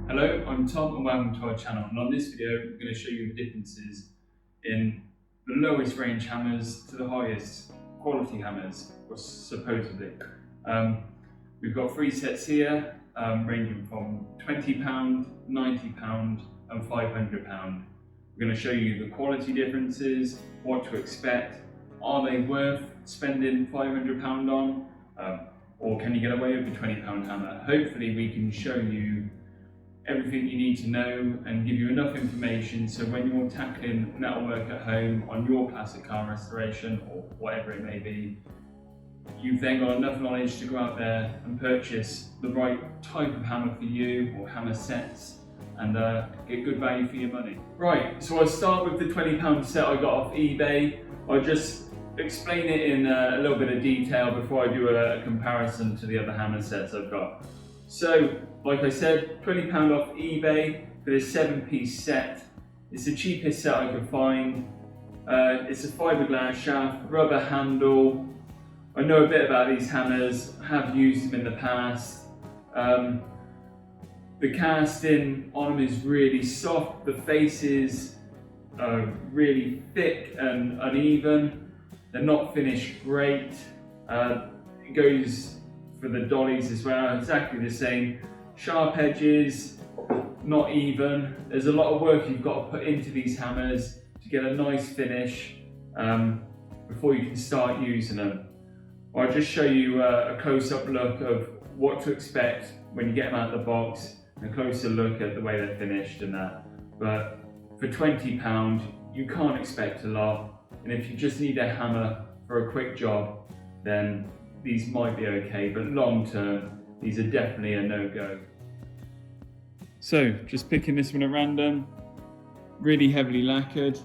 Hello, I'm Tom and welcome to our channel, and on this video we're going to show you the differences in the lowest range hammers to the highest quality hammers, or supposedly. We've got three sets here ranging from £20, £90 and £500. We're going to show you the quality differences, what to expect, are they worth spending £500 on, or can you get away with a £20 hammer? Hopefully we can show you everything you need to know and give you enough information so when you're tackling metalwork at home on your classic car restoration or whatever it may be, you've then got enough knowledge to go out there and purchase the right type of hammer for you, or hammer sets, and get good value for your money. Right, so I'll start with the £20 set I got off eBay. I'll just explain it in a little bit of detail before I do a comparison to the other hammer sets I've got. So, like I said, £20 off eBay for this 7-piece set. It's the cheapest set I could find. It's a fiberglass shaft, rubber handle. I know a bit about these hammers, have used them in the past. The casting on them is really soft. The faces are really thick and uneven. They're not finished great. It goes for the dollies as well, exactly the same. Sharp edges, not even. There's a lot of work you've got to put into these hammers to get a nice finish before you can start using them. I'll just show you a close-up look of what to expect when you get them out of the box, and a closer look at the way they're finished and that. But for £20, you can't expect a lot, and if you just need a hammer for a quick job, then these might be okay, but long term, these are definitely a no-go. So, just picking this one at random, really heavily lacquered.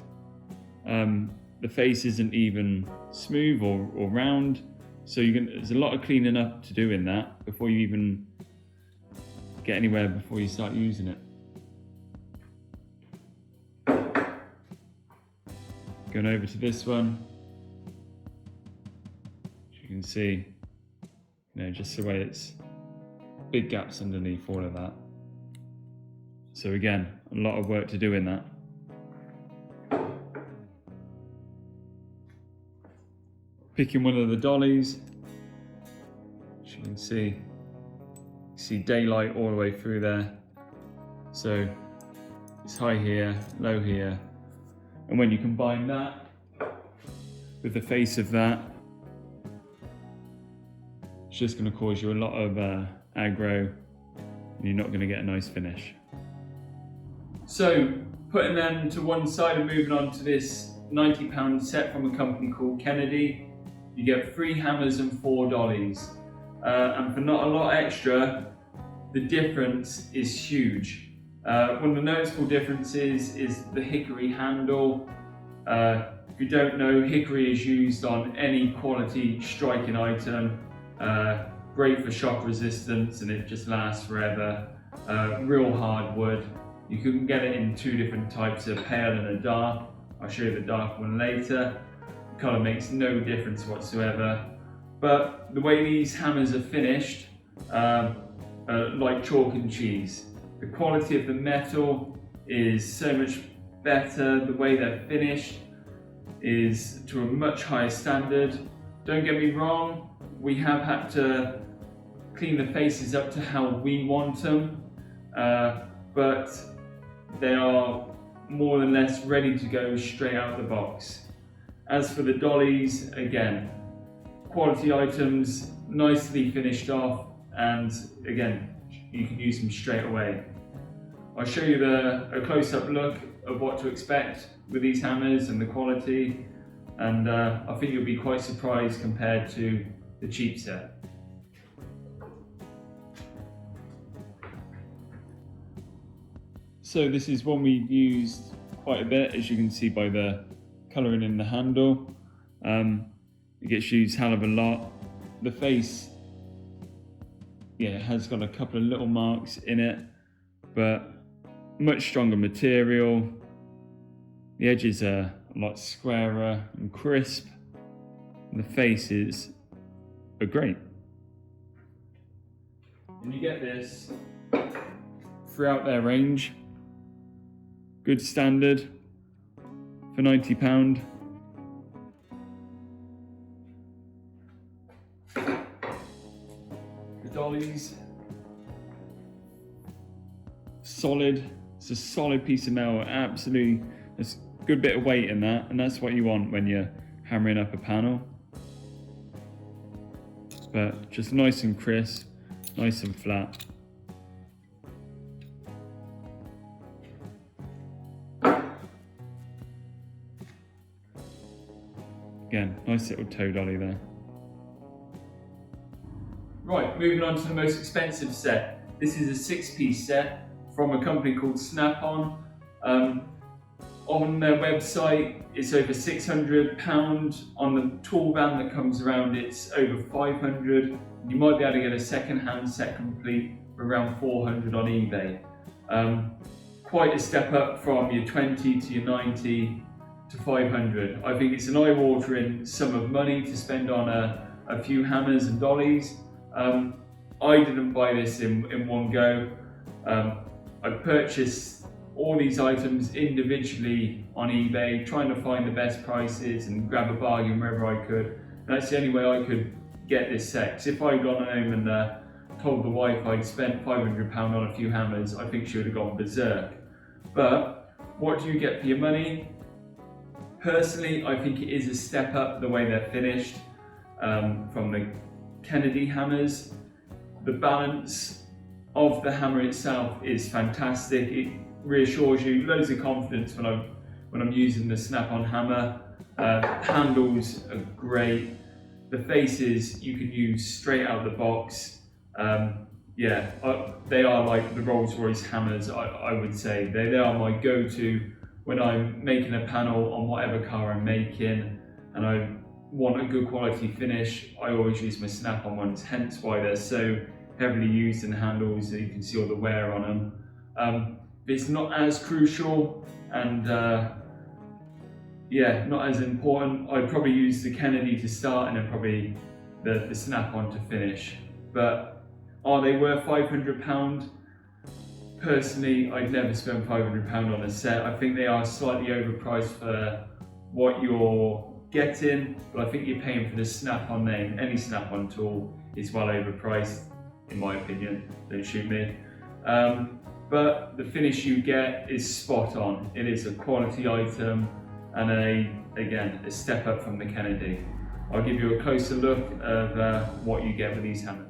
The face isn't even smooth or round, so there's a lot of cleaning up to do in that before you even get anywhere, before you start using it. Going over to this one. As you can see, just the way it's big gaps underneath all of that. So again, a lot of work to do in that. Picking one of the dollies, as you can see daylight all the way through there. So it's high here, low here, and when you combine that with the face of that, it's just going to cause you a lot of aggro, and you're not going to get a nice finish. So, putting them to one side and moving on to this £90 set from a company called Kennedy, you get 3 hammers and 4 dollies. And for not a lot extra, the difference is huge. One of the noticeable differences is the hickory handle. If you don't know, hickory is used on any quality striking item. Great for shock resistance, and it just lasts forever. Real hard wood. You can get it in 2 different types, a pale and a dark. I'll show you the dark one later. The colour makes no difference whatsoever. But the way these hammers are finished, like chalk and cheese. The quality of the metal is so much better. The way they're finished is to a much higher standard. Don't get me wrong, we have had to clean the faces up to how we want them, but they are more or less ready to go straight out of the box. As for the dollies, again, quality items, nicely finished off, and again, you can use them straight away. I'll show you a close-up look of what to expect with these hammers and the quality, and I think you'll be quite surprised compared to the cheap set. So this is one we've used quite a bit, as you can see by the colouring in the handle. It gets used hell of a lot. The face, has got a couple of little marks in it, but much stronger material. The edges are a lot squarer and crisp. And the faces are great. And you get this throughout their range. Good standard for £90. The dollies, solid. It's a solid piece of metal, absolutely. There's a good bit of weight in that, and that's what you want when you're hammering up a panel. But just nice and crisp, nice and flat. Again, nice little toe dolly there. Right, moving on to the most expensive set. This is a 6-piece set from a company called Snap-on. On their website, it's over £600. On the tool van that comes around, it's over £500. You might be able to get a second-hand set complete for around £400 on eBay. Quite a step up from your 20 to your 90 to 500. I think it's an eye-watering sum of money to spend on a few hammers and dollies. I didn't buy this in one go. I purchased all these items individually on eBay, trying to find the best prices and grab a bargain wherever I could. And that's the only way I could get this set. 'Cause if I'd gone home and told the wife I'd spent £500 on a few hammers, I think she would have gone berserk. But what do you get for your money? Personally, I think it is a step up the way they're finished from the Kennedy hammers. The balance of the hammer itself is fantastic. It reassures you, loads of confidence when I'm using the Snap-on hammer. Handles are great. The faces you can use straight out of the box. They are like the Rolls-Royce hammers, I would say. They are my go-to when I'm making a panel on whatever car I'm making and I want a good quality finish. I always use my Snap-on ones, hence why they're so heavily used in handles, so you can see all the wear on them. It's not as crucial and not as important. I'd probably use the Kennedy to start and then probably the Snap-on to finish. But are they worth £500? Personally, I'd never spend £500 on a set. I think they are slightly overpriced for what you're getting, but I think you're paying for the Snap-on name. Any Snap-on tool is well overpriced, in my opinion. Don't shoot me. But the finish you get is spot on. It is a quality item and a step up from the Kennedy. I'll give you a closer look of what you get with these hammers.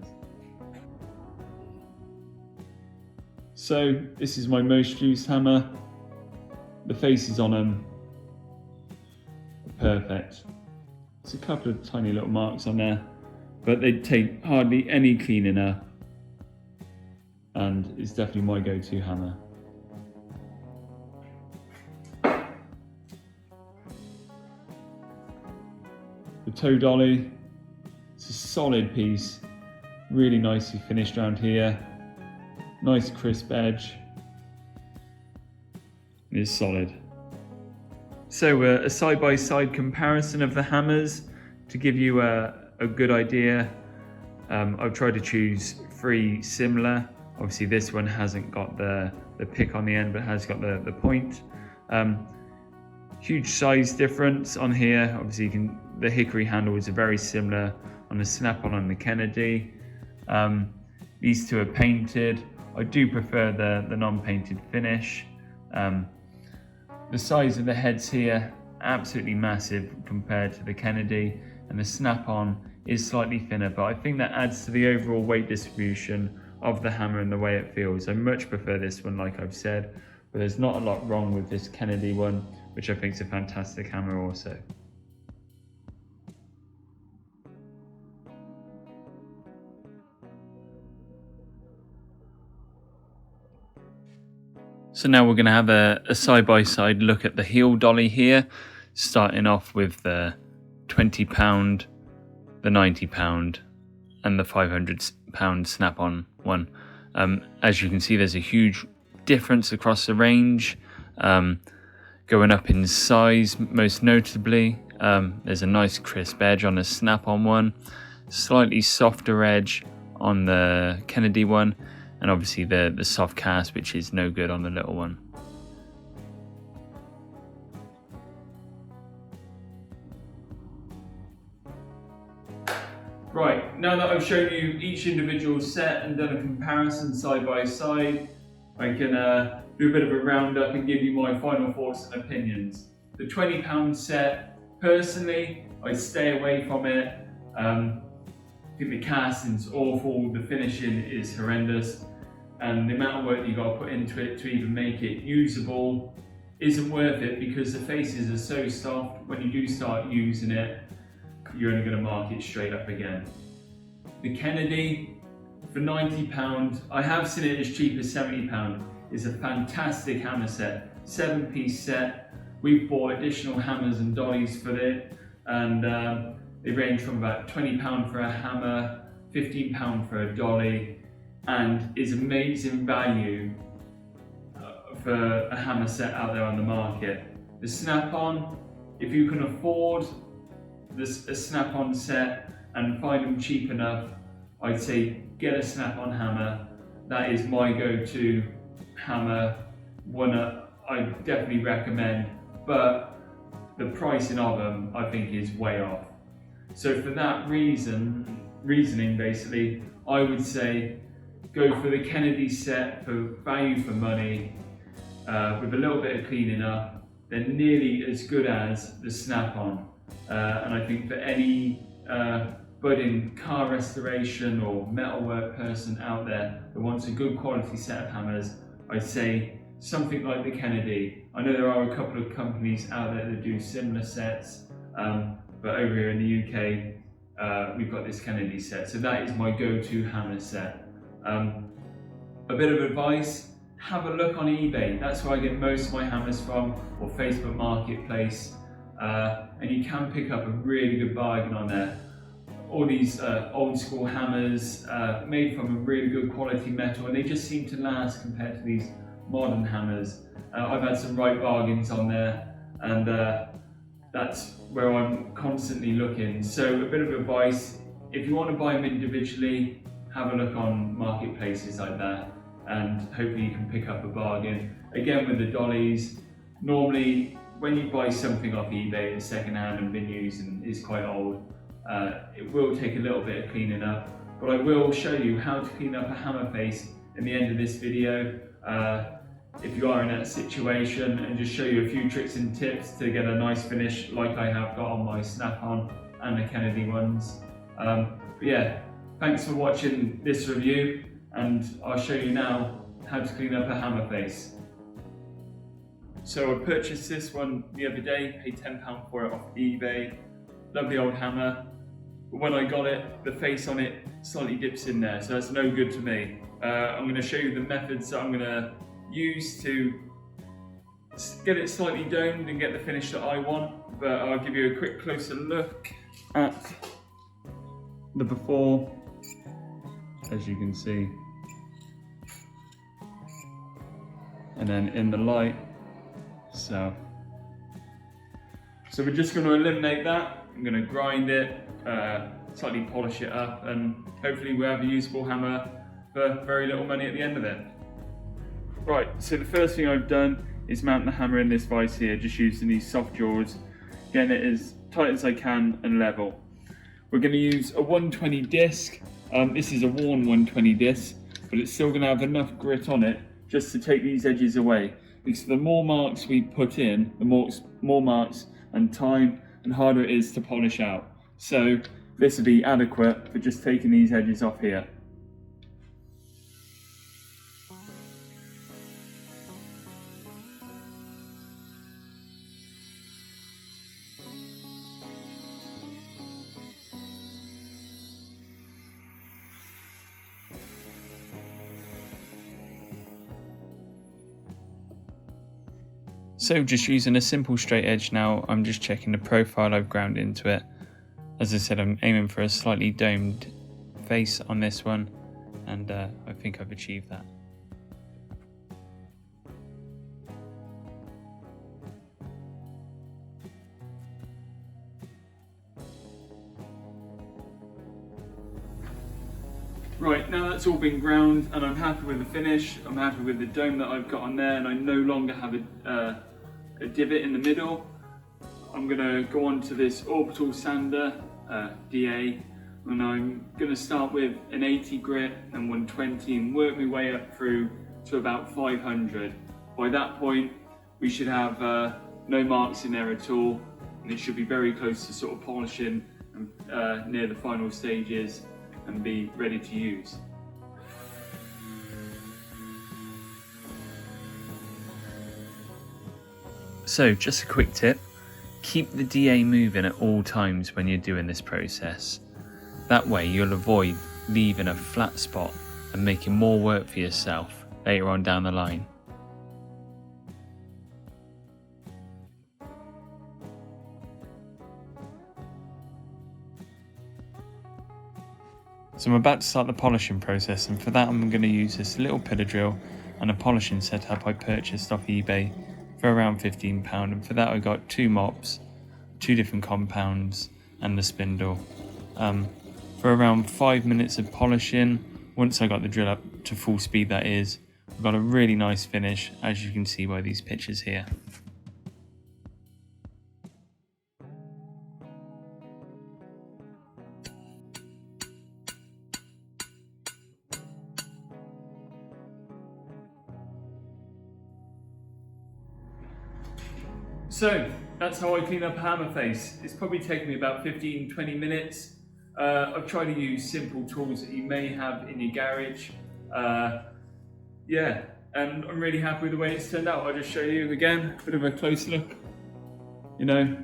So this is my most used hammer. The faces on them are perfect. There's a couple of tiny little marks on there, but they take hardly any cleaning up, and it's definitely my go-to hammer. The toe dolly, it's a solid piece, really nicely finished around here. Nice crisp edge. It is solid. So a side-by-side comparison of the hammers to give you a good idea. I've tried to choose 3 similar. Obviously this one hasn't got the pick on the end, but has got the point. Huge size difference on here. Obviously the hickory handles are very similar on the Snap-on and the Kennedy. These two are painted. I do prefer the non-painted finish. The size of the heads here, absolutely massive compared to the Kennedy, and the Snap-on is slightly thinner, but I think that adds to the overall weight distribution of the hammer and the way it feels. I much prefer this one, like I've said, but there's not a lot wrong with this Kennedy one, which I think is a fantastic hammer also. So now we're going to have a side-by-side look at the heel dolly here, starting off with the £20, the £90 and the £500 Snap-on one. As you can see, there's a huge difference across the range, going up in size most notably. There's a nice crisp edge on the Snap-on one, slightly softer edge on the Kennedy one, and obviously the soft cast, which is no good on the little one. Right, now that I've shown you each individual set and done a comparison side by side, I can do a bit of a roundup and give you my final thoughts and opinions. The £20 set, personally, I'd stay away from it. I think the casting's awful, the finishing is horrendous, and the amount of work you've got to put into it to even make it usable isn't worth it, because the faces are so soft. When you do start using it, you're only going to mark it straight up again. The Kennedy, for £90, I have seen it as cheap as £70, is a fantastic hammer set, 7-piece set. We've bought additional hammers and dollies for it, and they range from about £20 for a hammer, £15 for a dolly, and is amazing value for a hammer set out there on the market. The snap-on, if you can afford a snap-on set and find them cheap enough, I'd say get a snap-on hammer. That is my go-to hammer, one I definitely recommend, but the pricing of them I think is way off. So for that reasoning basically, I would say go for the Kennedy set for value for money, with a little bit of cleaning up. They're nearly as good as the snap-on. And I think for any budding car restoration or metalwork person out there that wants a good quality set of hammers, I'd say something like the Kennedy. I know there are a couple of companies out there that do similar sets, but over here in the UK, we've got this Kennedy set. So that is my go-to hammer set. A bit of advice, have a look on eBay. That's where I get most of my hammers from, or Facebook Marketplace. And you can pick up a really good bargain on there. All these old school hammers made from a really good quality metal, and they just seem to last compared to these modern hammers. I've had some right bargains on there, and that's where I'm constantly looking. So a bit of advice, if you want to buy them individually, have a look on marketplaces like that, and hopefully you can pick up a bargain. Again, with the dollies, normally when you buy something off eBay that's secondhand and been used and is quite old, it will take a little bit of cleaning up, but I will show you how to clean up a hammer face in the end of this video, if you are in that situation, and just show you a few tricks and tips to get a nice finish like I have got on my snap-on and the Kennedy ones. But yeah, thanks for watching this review, and I'll show you now how to clean up a hammer face. So I purchased this one the other day, paid £10 for it off eBay. Lovely old hammer. But when I got it, the face on it slightly dips in there, so that's no good to me. I'm going to show you the methods that I'm going to use to get it slightly domed and get the finish that I want. But I'll give you a quick closer look at the before, as you can see. And then in the light. So we're just going to eliminate that. I'm going to grind it, slightly polish it up, and hopefully we'll have a usable hammer for very little money at the end of it. Right, so the first thing I've done is mount the hammer in this vise here, just using these soft jaws, getting it as tight as I can and level. We're going to use a 120 disc. This is a worn 120 disc, but it's still going to have enough grit on it just to take these edges away. Because the more marks we put in, the more marks and time and harder it is to polish out. So this will be adequate for just taking these edges off here. So just using a simple straight edge now, I'm just checking the profile I've ground into it. As I said, I'm aiming for a slightly domed face on this one, and I think I've achieved that. Right, now that's all been ground and I'm happy with the finish, I'm happy with the dome that I've got on there, and I no longer have a divot in the middle. I'm going to go on to this orbital sander, DA, and I'm going to start with an 80 grit and 120 and work my way up through to about 500. By that point we should have no marks in there at all, and it should be very close to sort of polishing and near the final stages and be ready to use. So just a quick tip, keep the DA moving at all times when you're doing this process. That way you'll avoid leaving a flat spot and making more work for yourself later on down the line. So I'm about to start the polishing process, and for that I'm going to use this little pillar drill and a polishing setup I purchased off eBay for around £15, and for that I got 2 mops, 2 different compounds and the spindle. For around 5 minutes of polishing, once I got the drill up to full speed that is, I've got a really nice finish, as you can see by these pictures here. So that's how I clean up a hammer face. It's probably taken me about 15-20 minutes. I've tried to use simple tools that you may have in your garage. Yeah, and I'm really happy with the way it's turned out. I'll just show you again, a bit of a close look. You know,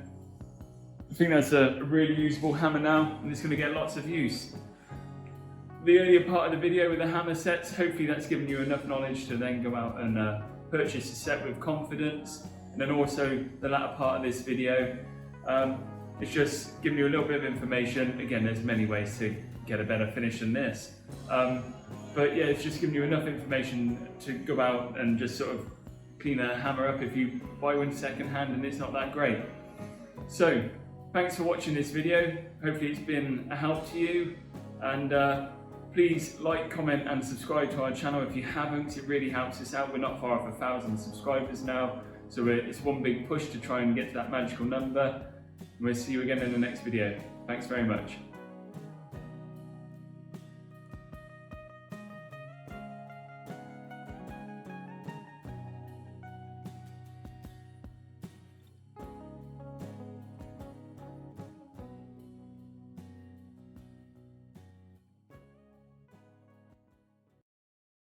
I think that's a really usable hammer now, and it's going to get lots of use. The earlier part of the video with the hammer sets, hopefully that's given you enough knowledge to then go out and purchase a set with confidence. And then also the latter part of this video, it's just giving you a little bit of information. Again, there's many ways to get a better finish than this. But yeah, it's just giving you enough information to go out and just sort of clean a hammer up if you buy one second hand and it's not that great. So, thanks for watching this video. Hopefully it's been a help to you. And please like, comment and subscribe to our channel if you haven't. It really helps us out. We're not far off 1,000 subscribers now. So it's one big push to try and get to that magical number. We'll see you again in the next video. Thanks very much.